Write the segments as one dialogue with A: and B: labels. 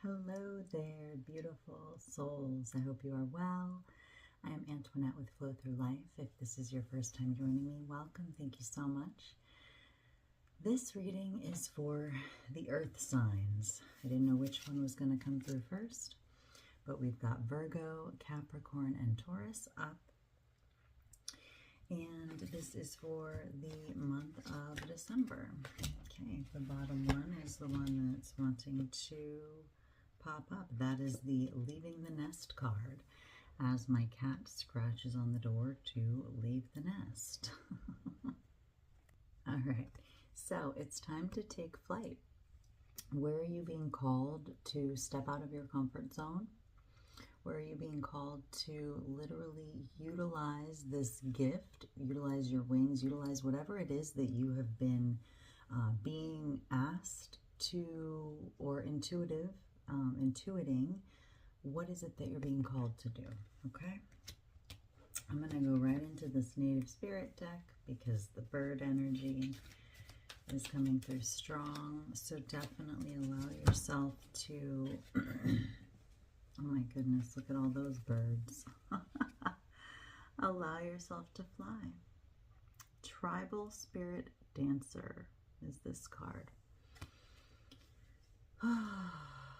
A: Hello there, beautiful souls. I hope you are well. I am Antoinette with Flow Through Life. If this is your first time joining me, welcome. Thank you so much. This reading is for the earth signs. I didn't know which one was going to come through first, but we've got Virgo, Capricorn, and Taurus up. And this is for the month of December. Okay, the bottom one is the one that's wanting to pop up. That is the Leaving the Nest card, as my cat scratches on the door to leave the nest. All right, so it's time to take flight. Where are you being called to step out of your comfort zone? Where are you being called to literally utilize this gift, utilize your wings, utilize whatever it is that you have been being asked to, or intuiting, what is it that you're being called to do, okay? I'm going to go right into this Native Spirit deck because the bird energy is coming through strong, so definitely allow yourself to... Oh my goodness, look at all those birds. Allow yourself to fly. Tribal Spirit Dancer is this card.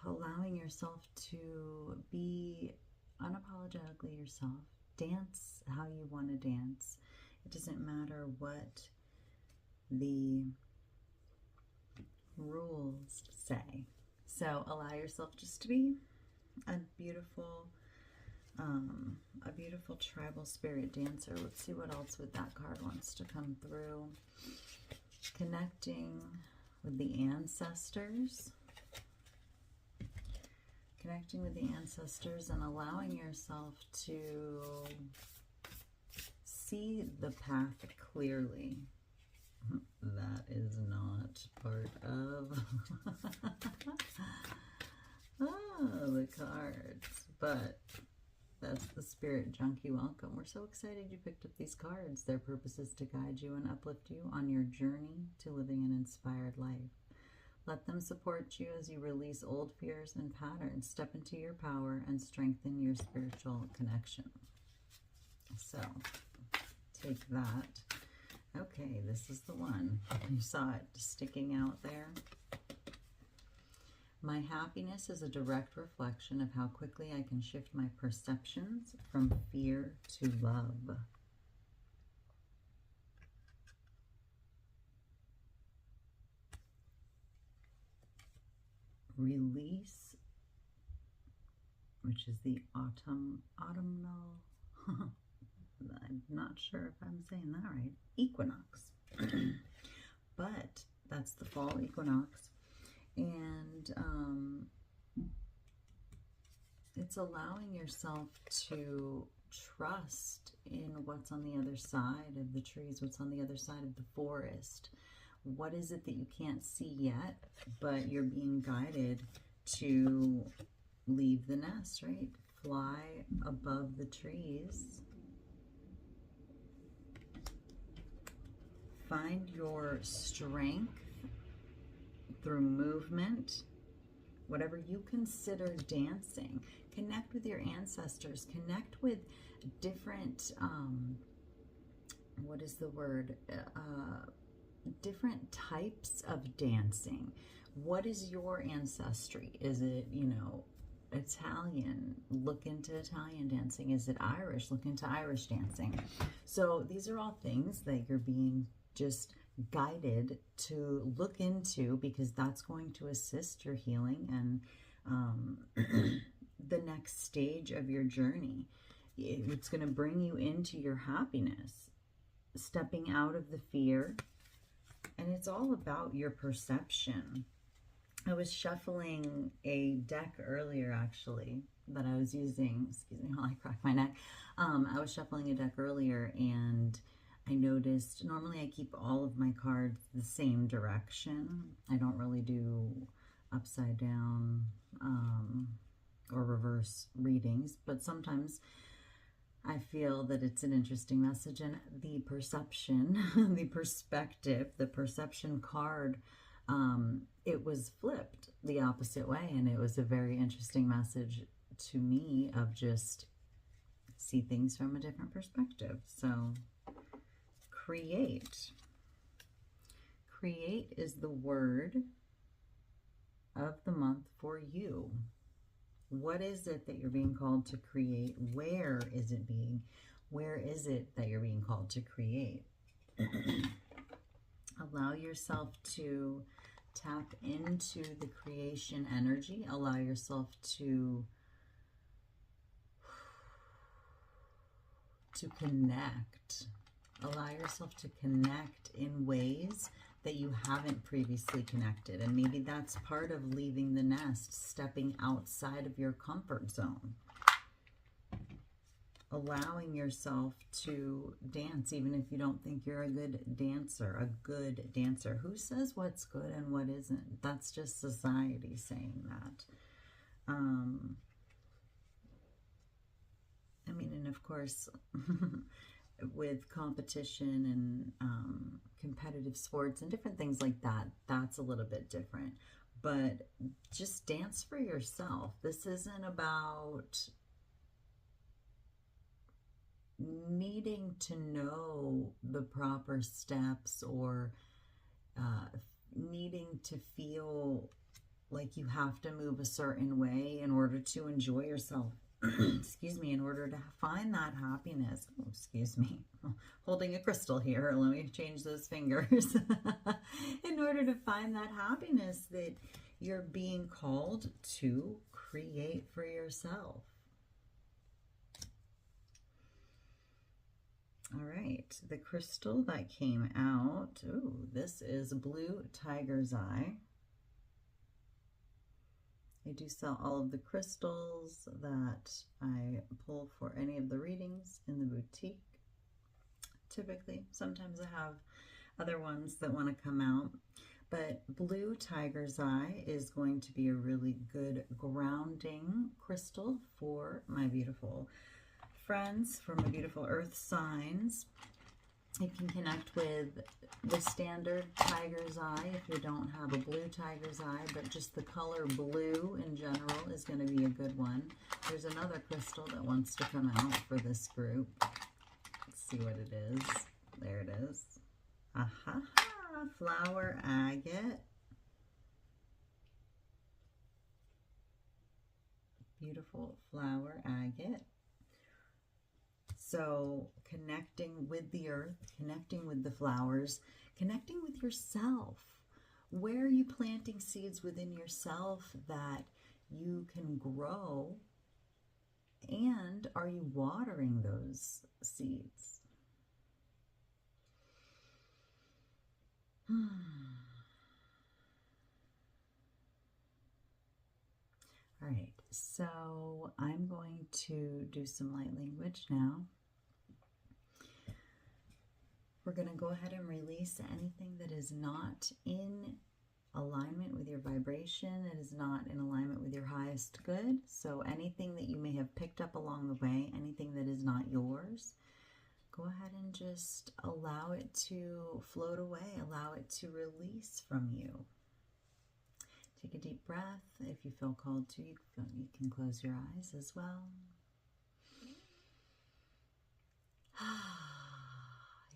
A: Allowing yourself to be unapologetically yourself. Dance how you want to dance. It doesn't matter what the rules say. So allow yourself just to be a beautiful tribal spirit dancer. Let's see what else with that card wants to come through. Connecting with the ancestors. Connecting with the ancestors and allowing yourself to see the path clearly. That is not part of the cards, but that's the Spirit Junkie welcome. We're so excited you picked up these cards. Their purpose is to guide you and uplift you on your journey to living an inspired life. Let them support you as you release old fears and patterns, step into your power, and strengthen your spiritual connection. So, take that. Okay, this is the one. You saw it sticking out there. My happiness is a direct reflection of how quickly I can shift my perceptions from fear to love. Release, which is the autumnal, I'm not sure if I'm saying that right, equinox. But that's the fall equinox. And it's allowing yourself to trust in what's on the other side of the trees, what's on the other side of the forest. What is it that you can't see yet, but you're being guided to leave the nest, right? Fly above the trees. Find your strength through movement, whatever you consider dancing. Connect with your ancestors. Connect with different, what is the word? Different types of dancing. What is your ancestry? Is it, Italian? Look into Italian dancing. Is it Irish? Look into Irish dancing. So these are all things that you're being just guided to look into, because that's going to assist your healing and the next stage of your journey. It's going to bring you into your happiness, stepping out of the fear. And it's all about your perception. I was shuffling a deck earlier, actually, that I was using. Excuse me while I crack my neck. I was shuffling a deck earlier, and I noticed, normally I keep all of my cards the same direction. I don't really do upside down or reverse readings, but sometimes I feel that it's an interesting message, and the perception, the perspective, the perception card it was flipped the opposite way, and it was a very interesting message to me of just see things from a different perspective. So create. Create is the word of the month for you. What is it that you're being called to create? Where is it that you're being called to create? Allow yourself to tap into the creation energy. Allow yourself to connect. Allow yourself to connect in ways that you haven't previously connected. And maybe that's part of leaving the nest, stepping outside of your comfort zone. Allowing yourself to dance, even if you don't think you're a good dancer. Who says what's good and what isn't? That's just society saying that. I mean, and of course, with competition and competitive sports and different things like that, that's a little bit different. But just dance for yourself. This isn't about needing to know the proper steps or needing to feel like you have to move a certain way in order to enjoy yourself. Excuse me, in order to find that happiness. Oh, excuse me. Holding a crystal here. Let me change those fingers. In order to find that happiness that you're being called to create for yourself. All right, the crystal that came out. Ooh, this is Blue Tiger's Eye. I do sell all of the crystals that I pull for any of the readings in the boutique. Typically, sometimes I have other ones that want to come out. But Blue Tiger's Eye is going to be a really good grounding crystal for my beautiful friends, for my beautiful earth signs. You can connect with the standard tiger's eye if you don't have a blue tiger's eye, but just the color blue in general is going to be a good one. There's another crystal that wants to come out for this group. Let's see what it is. There it is. Aha! Flower agate. Beautiful flower agate. So connecting with the earth, connecting with the flowers, connecting with yourself. Where are you planting seeds within yourself that you can grow? And are you watering those seeds? All right, so I'm going to do some light language now. We're going to go ahead and release anything that is not in alignment with your vibration. It is not in alignment with your highest good. So anything that you may have picked up along the way, anything that is not yours, go ahead and just allow it to float away. Allow it to release from you. Take a deep breath. If you feel called to, you can close your eyes as well.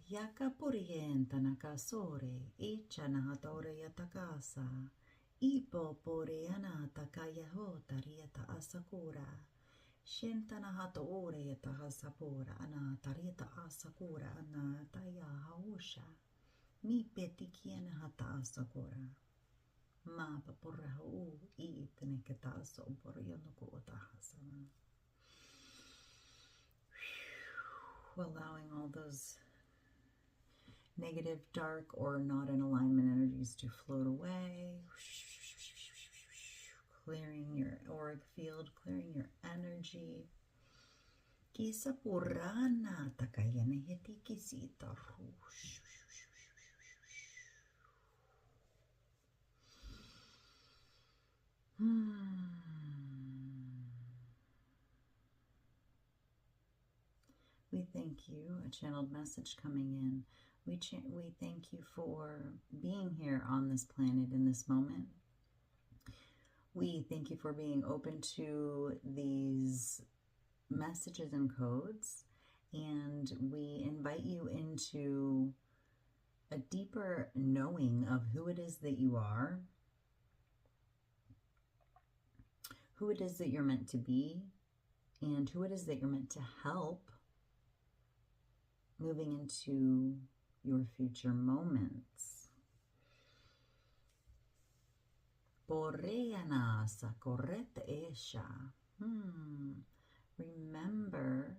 A: Yakapurienta nakasore, icha nahatore yatakasa, ipo pore anata kayahota rieta asakura, shenta nahato ore yatahasapura anata rieta asakura anata yahausha, mi petikiana hata asakura. Ma paporra u itne ketaso boryonuko otahasana. Allowing all those negative, dark, or not in alignment energies to float away. Clearing your auric field, clearing your energy. Kisa purana takayane heti kisita. We thank you, a channeled message coming in. We thank you for being here on this planet in this moment. We thank you for being open to these messages and codes, and we invite you into a deeper knowing of who it is that you are, who it is that you're meant to be, and who it is that you're meant to help moving into your future moments. Remember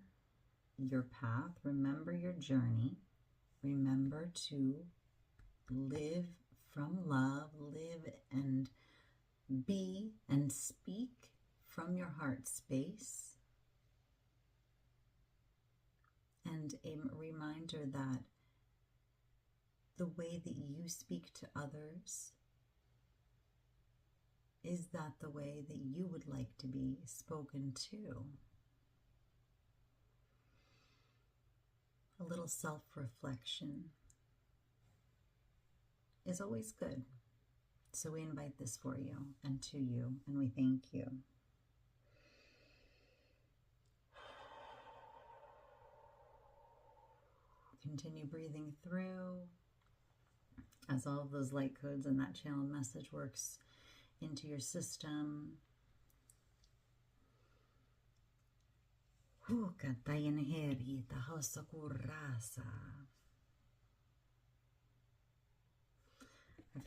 A: your path, remember your journey, remember to live from love, live and be and speak from your heart space. And a reminder that the way that you speak to others, is that the way that you would like to be spoken to? A little self-reflection is always good. So we invite this for you and to you, and we thank you. Continue breathing through as all of those light codes and that channeled message works into your system. I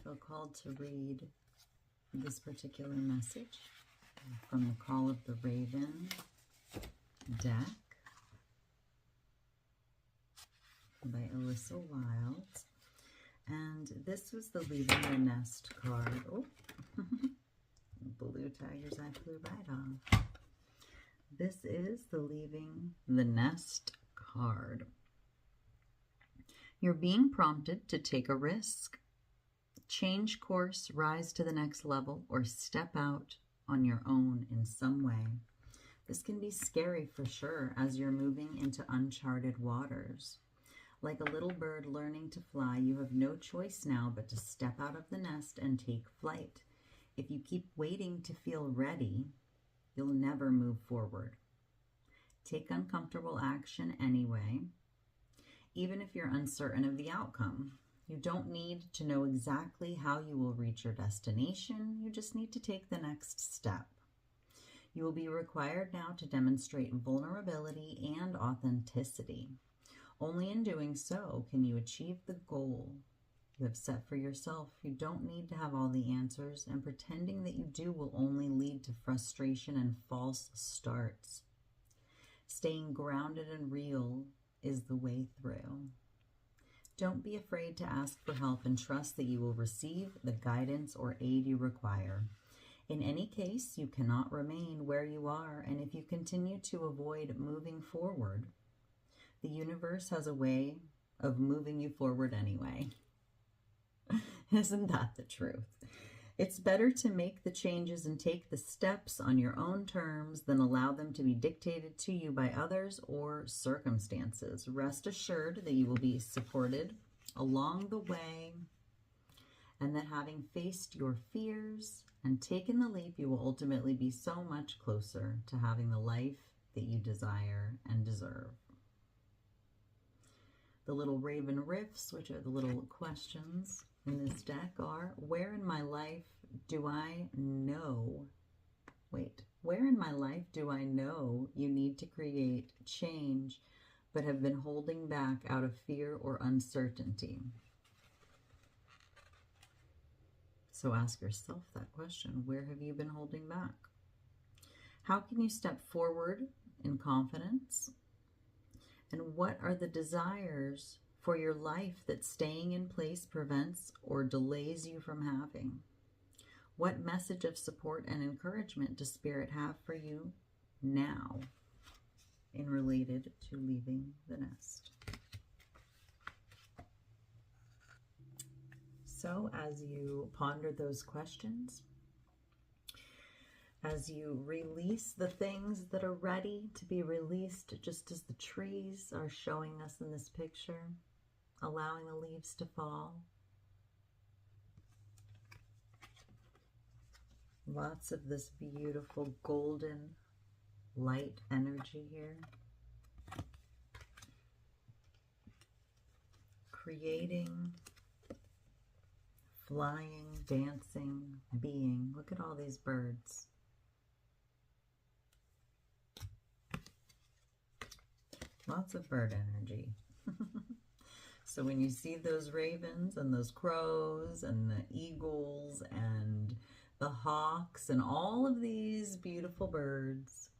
A: feel called to read this particular message from the Call of the Raven deck by Alyssa Wild. And this was the Leaving the Nest card. Oh, blue tigers, I flew right off. This is the Leaving the Nest card. You're being prompted to take a risk, change course, rise to the next level, or step out on your own in some way. This can be scary for sure as you're moving into uncharted waters. Like a little bird learning to fly, you have no choice now but to step out of the nest and take flight. If you keep waiting to feel ready, you'll never move forward. Take uncomfortable action anyway, even if you're uncertain of the outcome. You don't need to know exactly how you will reach your destination. You just need to take the next step. You will be required now to demonstrate vulnerability and authenticity. Only in doing so can you achieve the goal you have set for yourself. You don't need to have all the answers, and pretending that you do will only lead to frustration and false starts. Staying grounded and real is the way through. Don't be afraid to ask for help and trust that you will receive the guidance or aid you require. In any case, you cannot remain where you are, and if you continue to avoid moving forward, the universe has a way of moving you forward anyway. Isn't that the truth? It's better to make the changes and take the steps on your own terms than allow them to be dictated to you by others or circumstances. Rest assured that you will be supported along the way, and that having faced your fears and taken the leap, you will ultimately be so much closer to having the life that you desire and deserve. The little raven riffs, which are the little questions in this deck, are: where in my life do I know? Where in my life do I know you need to create change but have been holding back out of fear or uncertainty? So ask yourself that question. Where have you been holding back? How can you step forward in confidence? And what are the desires for your life that staying in place prevents or delays you from having? What message of support and encouragement does Spirit have for you now in related to leaving the nest? So as you ponder those questions, as you release the things that are ready to be released, just as the trees are showing us in this picture, allowing the leaves to fall, Lots of this beautiful golden light energy here. Creating, flying, dancing, being. Look at all these birds. Lots of bird energy. So when you see those ravens and those crows and the eagles and the hawks and all of these beautiful birds,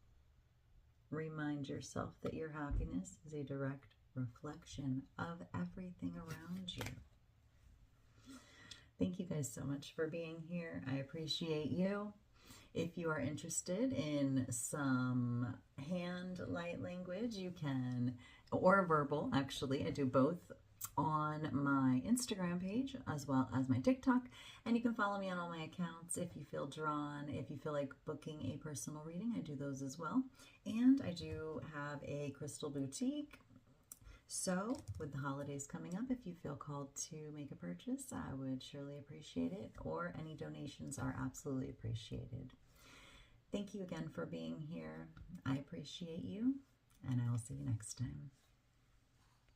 A: remind yourself that your happiness is a direct reflection of everything around you. Thank you guys so much for being here. I appreciate you. If you are interested in some hand light language, you can, or verbal, actually. I do both on my Instagram page as well as my TikTok, and you can follow me on all my accounts if you feel drawn. If you feel like booking a personal reading, I do those as well. And I do have a crystal boutique. So with the holidays coming up, if you feel called to make a purchase, I would surely appreciate it, or any donations are absolutely appreciated. Thank you again for being here. I appreciate you, and I will see you next time.